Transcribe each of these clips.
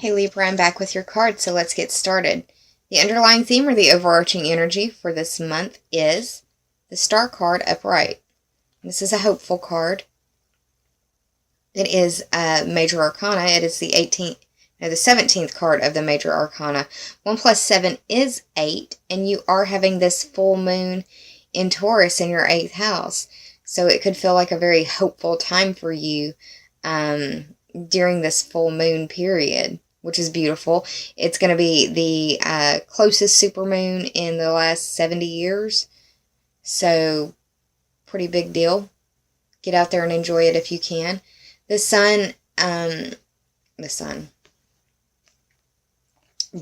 Hey Libra, I'm back with your cards, so let's get started. The underlying theme or the overarching energy for this month is the Star card upright. This is a hopeful card. It is a major arcana. It is the 17th card of the major arcana. 1 plus 7 is 8, and you are having this full moon in Taurus in your 8th house. So it could feel like a very hopeful time for you during this full moon period, which is beautiful. It's going to be the closest supermoon in the last 70 years. So, pretty big deal. Get out there and enjoy it if you can. The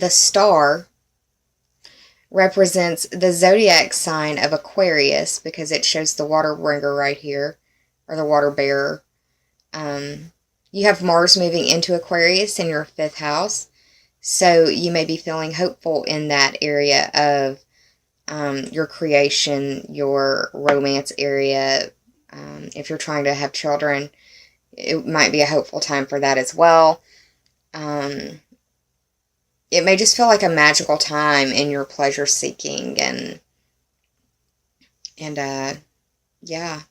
star represents the zodiac sign of Aquarius because it shows the water bringer right here, or the water bearer. You have Mars moving into Aquarius in your 5th house, so you may be feeling hopeful in that area of your creation, your romance area. If you're trying to have children, it might be a hopeful time for that as well. It may just feel like a magical time in your pleasure seeking and yeah.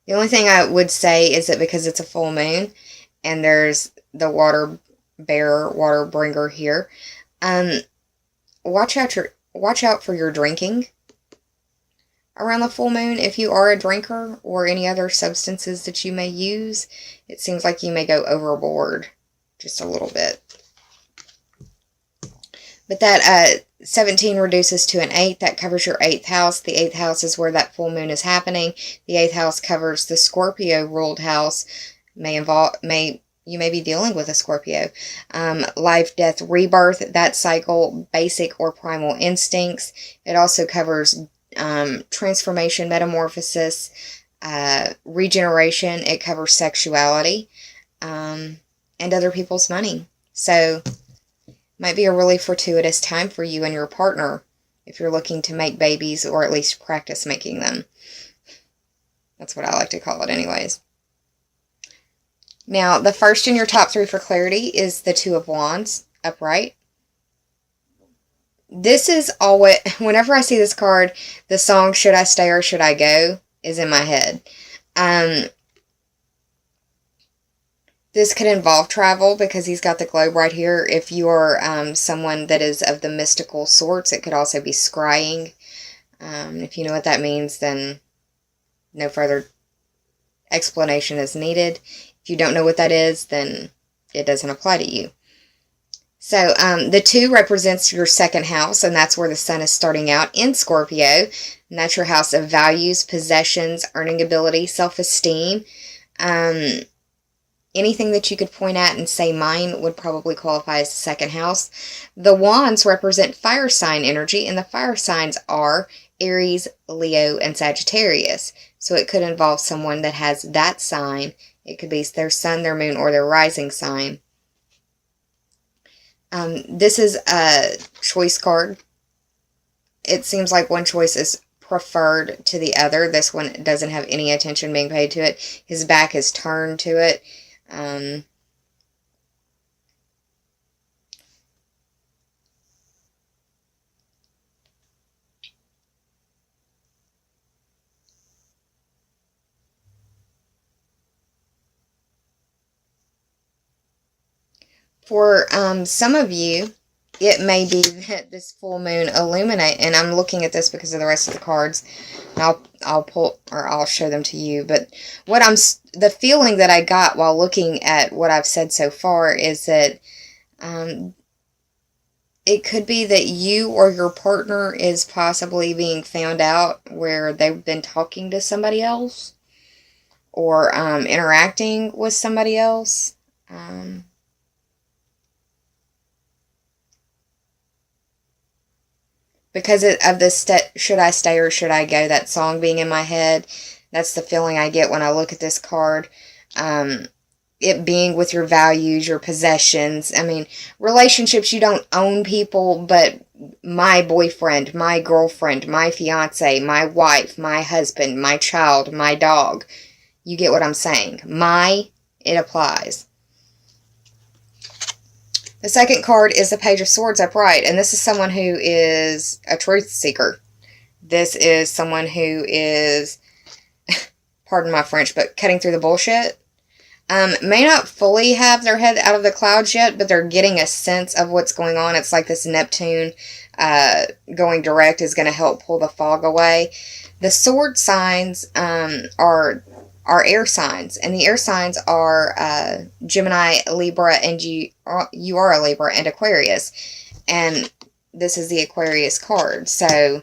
The only thing I would say is that because it's a full moon and there's the water bearer, water bringer here, watch out for your drinking around the full moon. If you are a drinker or any other substances that you may use, it seems like you may go overboard just a little bit. But that 17 reduces to an 8. That covers your 8th house. The 8th house is where that full moon is happening. The 8th house covers the Scorpio ruled house. You may be dealing with a Scorpio. Life, death, rebirth, that cycle, basic or primal instincts. It also covers transformation, metamorphosis, regeneration. It covers sexuality, and other people's money. So might be a really fortuitous time for you and your partner if you're looking to make babies or at least practice making them. That's what I like to call it anyways. Now, the first in your top 3 for clarity is the 2 of Wands, upright. This is always, whenever I see this card, the song Should I Stay or Should I Go is in my head. This could involve travel because he's got the globe right here. If you're someone that is of the mystical sorts, it could also be scrying. If you know what that means, then no further explanation is needed. If you don't know what that is, then it doesn't apply to you. So the 2 represents your 2nd house, and that's where the sun is starting out in Scorpio. And that's your house of values, possessions, earning ability, self-esteem. Anything that you could point at and say mine would probably qualify as the 2nd house. The wands represent fire sign energy, and the fire signs are Aries, Leo, and Sagittarius. So it could involve someone that has that sign. It could be their sun, their moon, or their rising sign. This is a choice card. It seems like one choice is preferred to the other. This one doesn't have any attention being paid to it. His back is turned to it. For some of you, it may be that this full moon illuminate, and I'm looking at this because of the rest of the cards. I'll show them to you. But the feeling that I got while looking at what I've said so far is that it could be that you or your partner is possibly being found out where they've been talking to somebody else or interacting with somebody else. Because of this Should I Stay or Should I Go, that song being in my head, that's the feeling I get when I look at this card. It being with your values, your possessions. I mean, relationships, you don't own people, but my boyfriend, my girlfriend, my fiance, my wife, my husband, my child, my dog. You get what I'm saying. It applies. The second card is the Page of Swords upright, and this is someone who is a truth seeker. This is someone who is, pardon my French, but cutting through the bullshit. May not fully have their head out of the clouds yet, but they're getting a sense of what's going on. It's like this Neptune going direct is going to help pull the fog away. The sword signs are air signs, and the air signs are Gemini, Libra, and you are a Libra and Aquarius, and this is the Aquarius card. So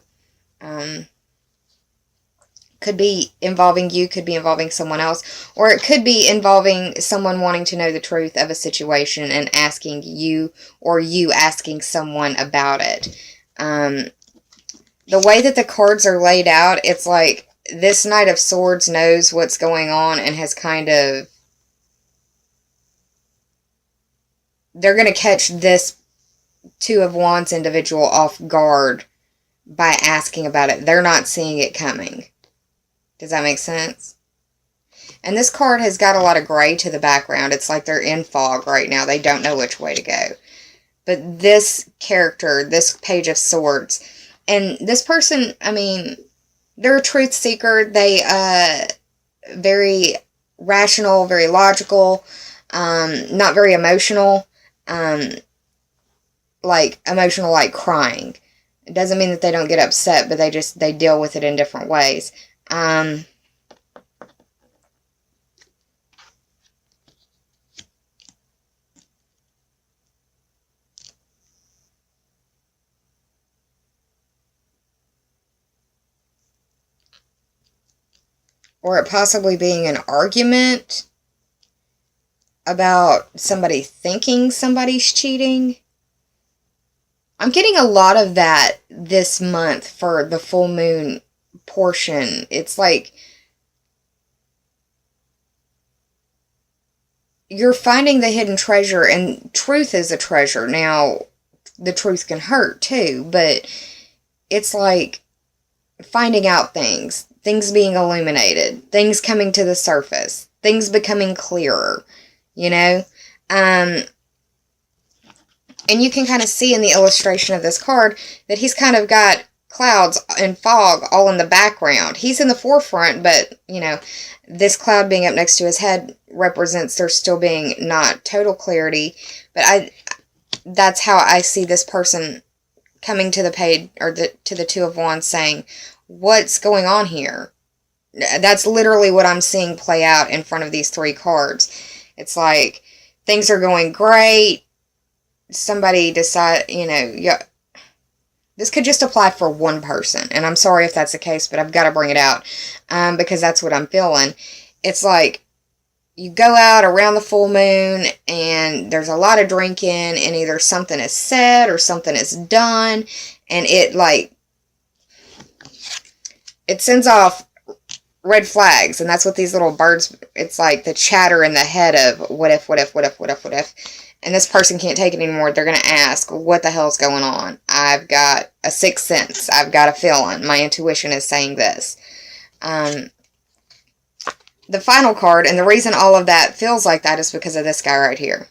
could be involving you, could be involving someone else, or it could be involving someone wanting to know the truth of a situation and asking you, or you asking someone about it. The way that the cards are laid out, it's like this Knight of Swords knows what's going on and has kind of... They're going to catch this Two of Wands individual off guard by asking about it. They're not seeing it coming. Does that make sense? And this card has got a lot of gray to the background. It's like they're in fog right now. They don't know which way to go. But this character, this Page of Swords, and this person, I mean, they're a truth seeker. They, very rational, very logical, not very emotional, like emotional, like crying. It doesn't mean that they don't get upset, but they deal with it in different ways. Or it possibly being an argument about somebody thinking somebody's cheating. I'm getting a lot of that this month for the full moon portion. It's like you're finding the hidden treasure, and truth is a treasure. Now, the truth can hurt too, but it's like finding out things being illuminated, things coming to the surface, things becoming clearer, you know? And you can kind of see in the illustration of this card that he's kind of got clouds and fog all in the background. He's in the forefront, but, you know, this cloud being up next to his head represents there still being not total clarity. But that's how I see this person coming to the page, or to the Two of Wands, saying, what's going on here? That's literally what I'm seeing play out in front of these three cards. It's like, things are going great. Somebody decide, you know, yeah, this could just apply for one person, and I'm sorry if that's the case, but I've got to bring it out, because that's what I'm feeling. It's like, you go out around the full moon, and there's a lot of drinking, and either something is said, or something is done, and it sends off red flags, and that's what these little birds, it's like the chatter in the head of, what if, what if, what if, what if, what if. And this person can't take it anymore. They're going to ask, what the hell's going on? I've got a sixth sense. I've got a feeling. My intuition is saying this. The final card, and the reason all of that feels like that is because of this guy right here.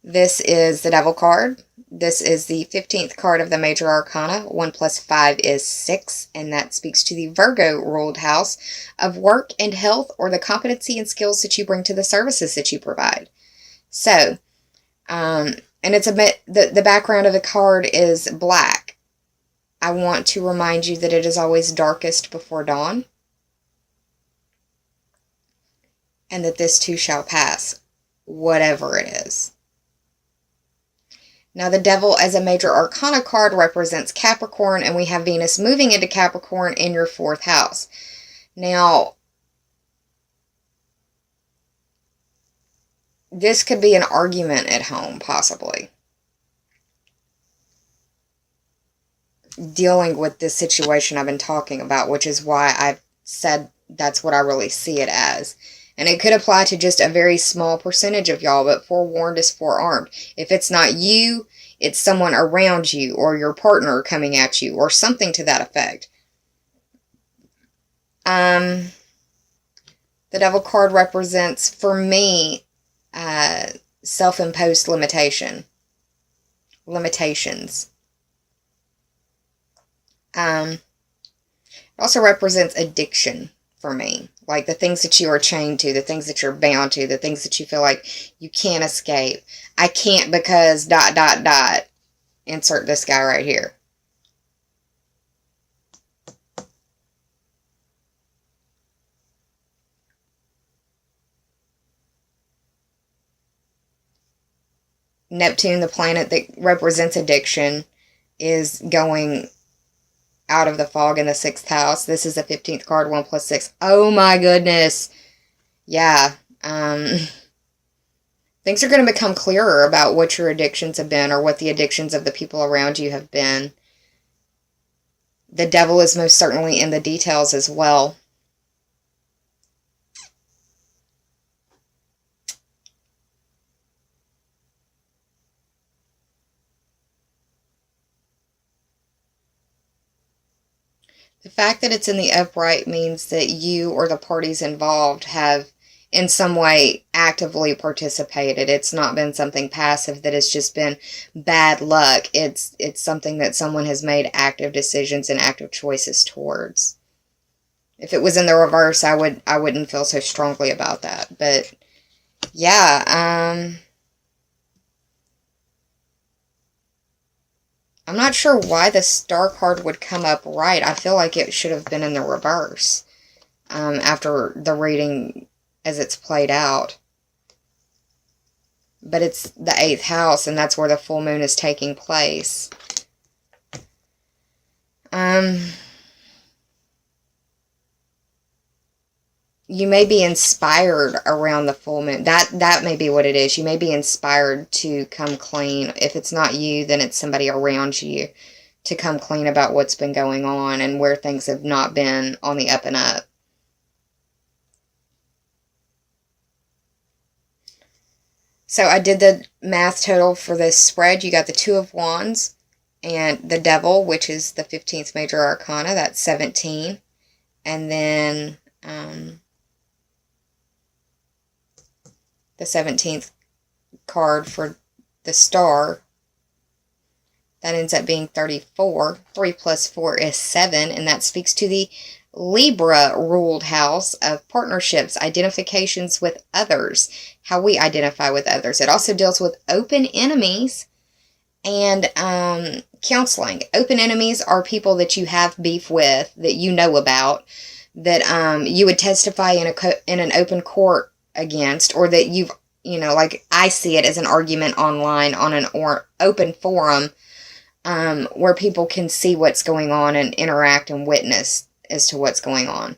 This is the Devil card. This is the 15th card of the Major Arcana. 1 plus 5 is 6, and that speaks to the Virgo-ruled house of work and health, or the competency and skills that you bring to the services that you provide. So, and it's a bit, the background of the card is black. I want to remind you that it is always darkest before dawn, and that this too shall pass, whatever it is. Now, the Devil as a Major Arcana card represents Capricorn, and we have Venus moving into Capricorn in your 4th house. Now, this could be an argument at home, possibly. Dealing with this situation I've been talking about, which is why I've said that's what I really see it as. And it could apply to just a very small percentage of y'all, but forewarned is forearmed. If it's not you, it's someone around you, or your partner coming at you, or something to that effect. The Devil card represents, for me, self-imposed limitations. It also represents addiction for me. Like the things that you are chained to, the things that you're bound to, the things that you feel like you can't escape. I can't because ... Insert this guy right here. Neptune, the planet that represents addiction, is going out of the fog in the 6th house. This is the 15th card, 1 plus 6. Oh my goodness. Yeah. Things are going to become clearer about what your addictions have been or what the addictions of the people around you have been. The devil is most certainly in the details as well. The fact that it's in the upright means that you or the parties involved have in some way actively participated. It's not been something passive that has just been bad luck. It's something that someone has made active decisions and active choices towards. If it was in the reverse, I wouldn't feel so strongly about that. But yeah, I'm not sure why the Star card would come up right. I feel like it should have been in the reverse after the reading as it's played out. But it's the 8th house, and that's where the full moon is taking place. You may be inspired around the full moon. That may be what it is. You may be inspired to come clean. If it's not you, then it's somebody around you to come clean about what's been going on and where things have not been on the up and up. So I did the math total for this spread. You got the 2 of Wands and the Devil, which is the 15th major arcana. That's 17. And then the 17th card for the Star, that ends up being 34. 3 plus 4 is 7, and that speaks to the Libra ruled house of partnerships, identifications with others, how we identify with others. It also deals with open enemies and counseling. Open enemies are people that you have beef with, that you know about, that you would testify in an open court against, or that you've, like I see it as an argument online on an open forum where people can see what's going on and interact and witness as to what's going on.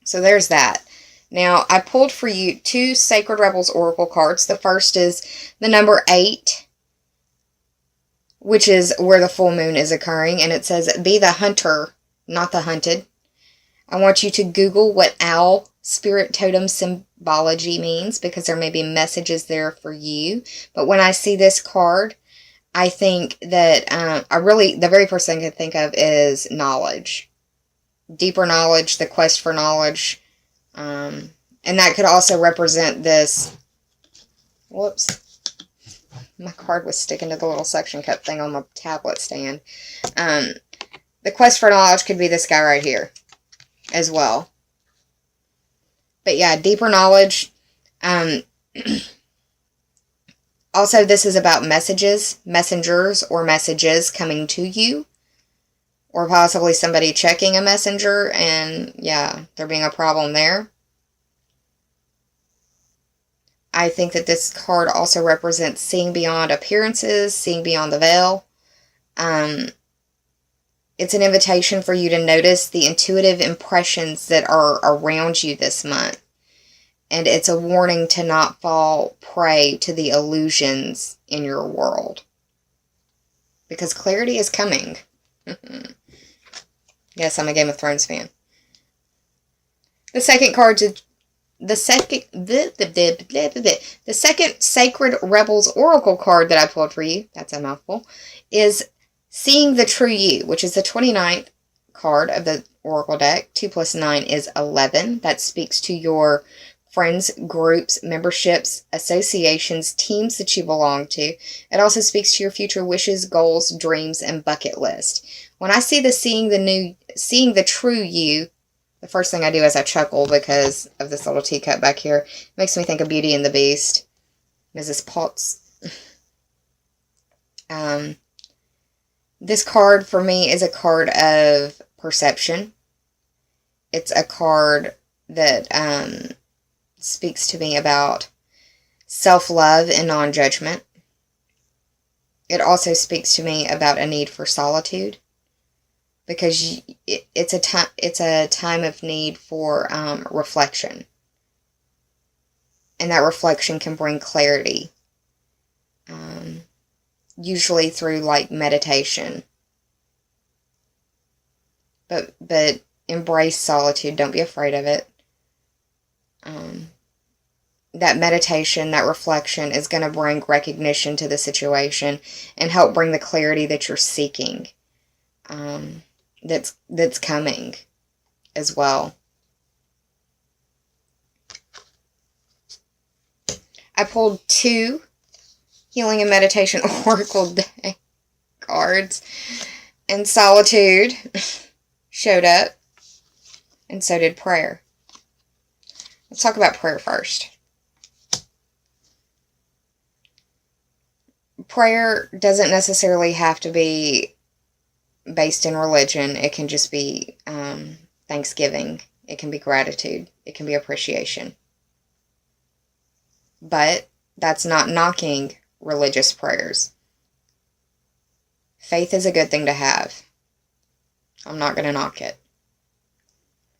So there's that. Now, I pulled for you 2 Sacred Rebels Oracle cards. The first is the number 8, which is where the full moon is occurring, and it says, be the hunter, not the hunted. I want you to Google what owl spirit totem symbology means, because there may be messages there for you. But when I see this card, I think that the very first thing I can think of is knowledge. Deeper knowledge, the quest for knowledge. And that could also represent this. Whoops. My card was sticking to the little suction cup thing on my tablet stand. The quest for knowledge could be this guy right here as well. But yeah, deeper knowledge. Also, this is about messages, messengers, or messages coming to you. Or possibly somebody checking a messenger and, yeah, there being a problem there. I think that this card also represents seeing beyond appearances, seeing beyond the veil. It's an invitation for you to notice the intuitive impressions that are around you this month. And it's a warning to not fall prey to the illusions in your world. Because clarity is coming. Yes, I'm a Game of Thrones fan. The second card, the second Sacred Rebels Oracle card that I pulled for you, that's a mouthful, is Seeing the True You, which is the 29th card of the Oracle deck. 2 plus 9 is 11. That speaks to your friends, groups, memberships, associations, teams that you belong to. It also speaks to your future wishes, goals, dreams, and bucket list. When I see the seeing the true you, the first thing I do is I chuckle because of this little teacup back here. It makes me think of Beauty and the Beast, Mrs. Potts. This card for me is a card of perception. It's a card that speaks to me about self-love and non-judgment. It also speaks to me about a need for solitude, because it's a time of need for reflection, and that reflection can bring clarity, usually through like meditation. But embrace solitude. Don't be afraid of it. That meditation, that reflection is going to bring recognition to the situation and help bring the clarity that you're seeking. That's coming as well. I pulled 2 Healing and Meditation Oracle Day cards, and solitude showed up, and so did prayer. Let's talk about prayer first. Prayer doesn't necessarily have to be based in religion. It can just be thanksgiving. It can be gratitude. It can be appreciation. But that's not knocking religious prayers. Faith is a good thing to have. I'm not going to knock it.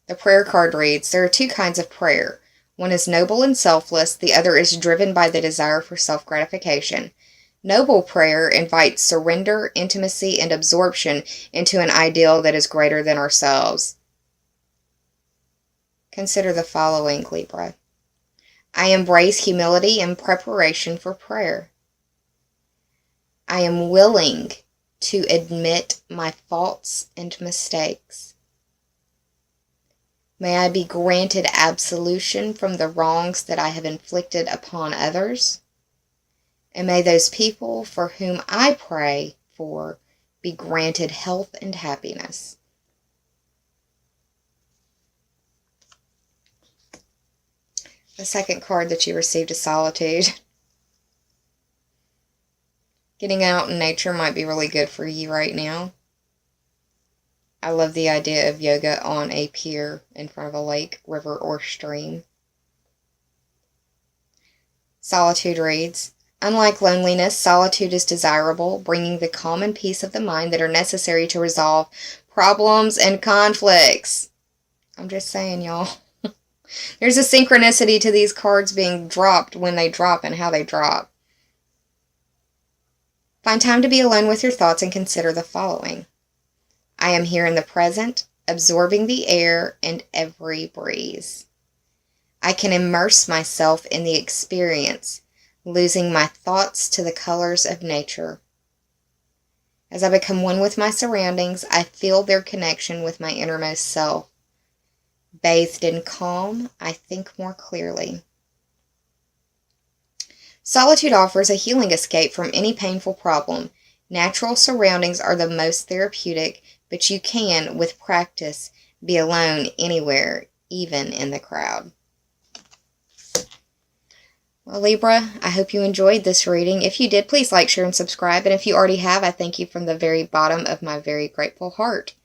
The prayer card reads, there are 2 kinds of prayer. One is noble and selfless. The other is driven by the desire for self-gratification. Noble prayer invites surrender, intimacy, and absorption into an ideal that is greater than ourselves. Consider the following, Libra. I embrace humility in preparation for prayer. I am willing to admit my faults and mistakes. May I be granted absolution from the wrongs that I have inflicted upon others. And may those people for whom I pray for be granted health and happiness. The second card that you received is solitude. Getting out in nature might be really good for you right now. I love the idea of yoga on a pier in front of a lake, river, or stream. Solitude reads, unlike loneliness, solitude is desirable, bringing the calm and peace of the mind that are necessary to resolve problems and conflicts. I'm just saying, y'all. There's a synchronicity to these cards being dropped when they drop and how they drop. Find time to be alone with your thoughts and consider the following. I am here in the present, absorbing the air and every breeze. I can immerse myself in the experience, losing my thoughts to the colors of nature. As I become one with my surroundings, I feel their connection with my innermost self. Bathed in calm, I think more clearly. Solitude offers a healing escape from any painful problem. Natural surroundings are the most therapeutic, but you can, with practice, be alone anywhere, even in the crowd. Well, Libra, I hope you enjoyed this reading. If you did, please like, share, and subscribe. And if you already have, I thank you from the very bottom of my very grateful heart.